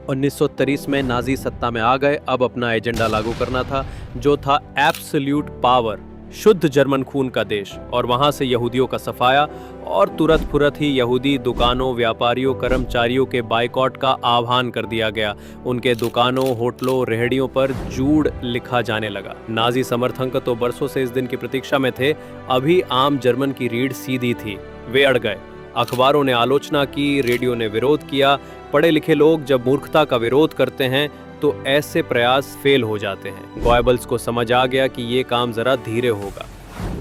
1930 में नाजी सत्ता में आ गए। अब अपना एजेंडा लागू करना था, जो था एब्सोल्यूट पावर, शुद्ध जर्मन खून का देश, और वहां से यहूदियों का सफाया। और तुरंत फुरत ही यहूदी दुकानों, व्यापारियों, कर्मचारियों के बाइकॉट का आह्वान कर दिया गया। उनके दुकानों, होटलों, रेहड़ियों पर जूड लिखा जाने लगा। नाजी समर्थक तो बरसों से इस दिन की प्रतीक्षा में थे। अभी आम जर्मन की रीढ़ सीधी थी, वे अड़ गए। अखबारों ने आलोचना की, रेडियो ने विरोध किया। पढ़े लिखे लोग जब मूर्खता का विरोध करते हैं तो ऐसे प्रयास फेल हो जाते हैं। गॉयबल्स को समझ आ गया कि ये काम जरा धीरे होगा,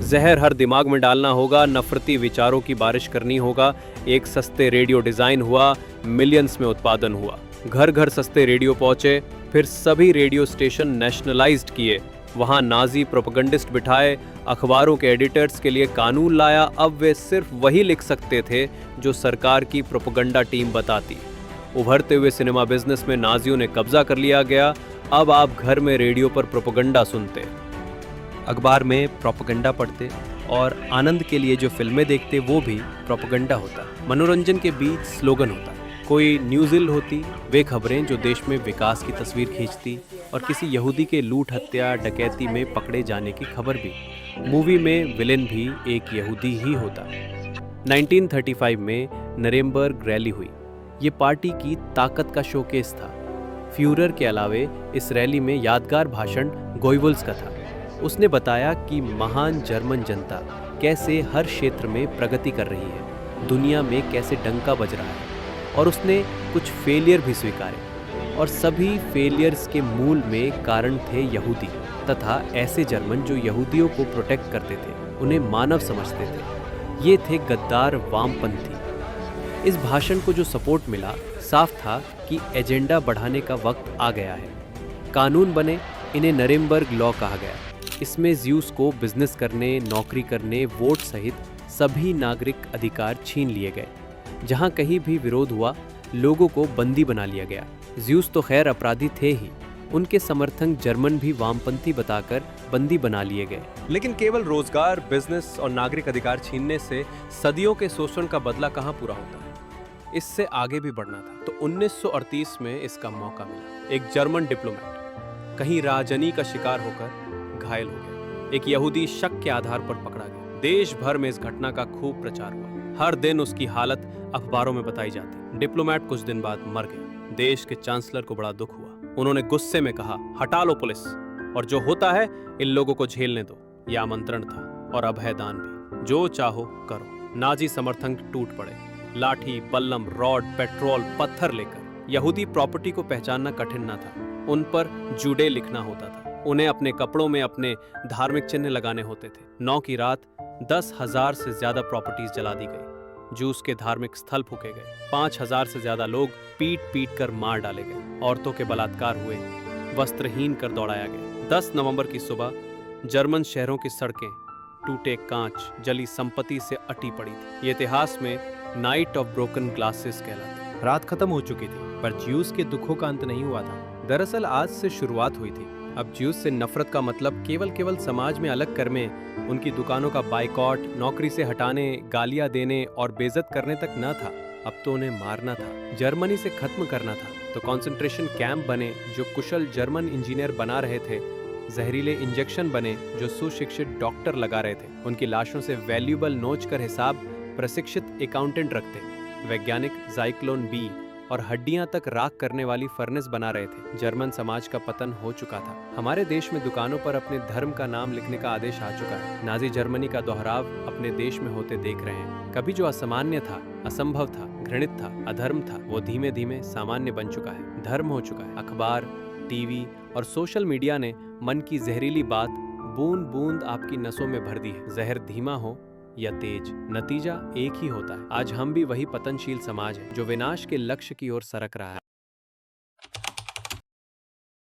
जहर हर दिमाग में डालना होगा, नफरती विचारों की बारिश करनी होगा। एक सस्ते रेडियो डिजाइन हुआ, मिलियंस में उत्पादन हुआ, घर घर सस्ते रेडियो पहुंचे। फिर सभी रेडियो स्टेशन नेशनलाइज्ड किए, वहां नाजी प्रोपेगेंडिस्ट बिठाए, अखबारों के एडिटर्स के लिए कानून लाया। अब वे सिर्फ वही लिख सकते थे जो सरकार की प्रोपेगेंडा टीम बताती। उभरते हुए सिनेमा बिजनेस में नाजियों ने कब्जा कर लिया गया। अब आप घर में रेडियो पर प्रोपेगेंडा सुनते, अखबार में प्रोपेगेंडा पढ़ते, और आनंद के लिए जो फिल्में देखते वो भी प्रोपेगेंडा होता। मनोरंजन के बीच स्लोगन होता, कोई न्यूज़िल होती, वे खबरें जो देश में विकास की तस्वीर खींचती, और किसी यहूदी के लूट, हत्या, डकैती में पकड़े जाने की खबर भी। मूवी में विलेन भी एक यहूदी ही होता। 1935 में नरेमबर्ग रैली हुई। ये पार्टी की ताकत का शोकेस था। फ्यूरर के अलावे इस रैली में यादगार भाषण गोइबल्स का था। उसने बताया कि महान जर्मन जनता कैसे हर क्षेत्र में प्रगति कर रही है, दुनिया में कैसे डंका बज रहा है, और उसने कुछ फेलियर भी स्वीकारे। और सभी फेलियर्स के मूल में कारण थे यहूदी, तथा ऐसे जर्मन जो यहूदियों को प्रोटेक्ट करते थे, उन्हें मानव समझते थे। ये थे गद्दार वामपंथी। इस भाषण को जो सपोर्ट मिला, साफ था कि एजेंडा बढ़ाने का वक्त आ गया है। कानून बने, इन्हें नरेमबर्ग लॉ कहा गया। इसमें ज्यूस को बिजनेस करने, नौकरी करने, वोट सहित सभी नागरिक अधिकार छीन लिए गए। जहां कहीं भी विरोध हुआ, लोगों को बंदी बना लिया गया। ज्यूस तो खैर अपराधी थे ही, उनके समर्थक जर्मन भी वामपंथी बताकर बंदी बना लिए गए। लेकिन केवल रोजगार, बिजनेस और नागरिक अधिकार छीनने से सदियों के शोषण का बदला कहां पूरा होता है। इससे आगे भी बढ़ना था, तो 1938 में इसका मौका मिला। एक जर्मन डिप्लोमेट कहीं राजनी का शिकार होकर घायल हो गया। एक यहूदी शक के आधार पर पकड़ा गया। देश भर में इस घटना का खूब प्रचार हुआ। हर दिन उसकी हालत अखबारों में बताई जाती। डिप्लोमेट कुछ दिन बाद मर गया। देश के चांसलर को बड़ा दुख हुआ। उन्होंने गुस्से में कहा, हटा लो पुलिस, और जो होता है इन लोगों को झेलने दो। यह आमंत्रण था और अभयदान भी, जो चाहो करो। नाजी समर्थक टूट पड़े, लाठी, बल्लम, रॉड, पेट्रोल, पत्थर लेकर। यहूदी प्रॉपर्टी को पहचानना कठिन न था, उन पर जूडे लिखना होता था। उन्हें अपने कपड़ों में अपने धार्मिक चिन्ह लगाने होते थे। 9 की रात 10,000 से ज्यादा प्रॉपर्टीज जला दी गई। जूस के धार्मिक स्थल फूके गए। 5,000 से ज्यादा लोग पीट पीट कर मार डाले गए। औरतों के बलात्कार हुए, वस्त्रहीन कर दौड़ाया गया। 10 नवंबर की सुबह जर्मन शहरों की सड़कें टूटे कांच, जली संपत्ति से अटी पड़ी थी। ये इतिहास में नाइट ऑफ ब्रोकन ग्लासेस कहलाती। रात खत्म हो चुकी थी, पर ज्यूस के दुखों का अंत नहीं हुआ था। दरअसल आज से शुरुआत हुई थी। अब ज्यूस से नफरत का मतलब केवल समाज में अलग करने, उनकी दुकानों का बाइकॉट, नौकरी से हटाने, गालियां देने और बेइज्जत करने तक न था। अब तो उन्हें मारना था, जर्मनी से खत्म करना था। तो कंसंट्रेशन कैंप बने जो कुशल जर्मन इंजीनियर बना रहे थे, जहरीले इंजेक्शन बने जो सुशिक्षित डॉक्टर लगा रहे थे, उनकी लाशों से वैल्यूएबल नोच कर हिसाब प्रशिक्षित अकाउंटेंट रखते, वैज्ञानिक जाइक्लोन बी और हड्डियां तक राख करने वाली फर्नेस बना रहे थे। जर्मन समाज का पतन हो चुका था। हमारे देश में दुकानों पर अपने धर्म का नाम लिखने का आदेश आ चुका है। नाजी जर्मनी का दोहराव अपने देश में होते देख रहे हैं। कभी जो असामान्य था, असंभव था, घृणित था, अधर्म था, वो धीमे धीमे सामान्य बन चुका है, धर्म हो चुका है। अखबार, टीवी और सोशल मीडिया ने मन की जहरीली बात बूंद बूंद आपकी नसों में भर दी है। जहर धीमा हो या तेज, नतीजा एक ही होता है। आज हम भी वही पतनशील समाज है जो विनाश के लक्ष्य की ओर सरक रहा है।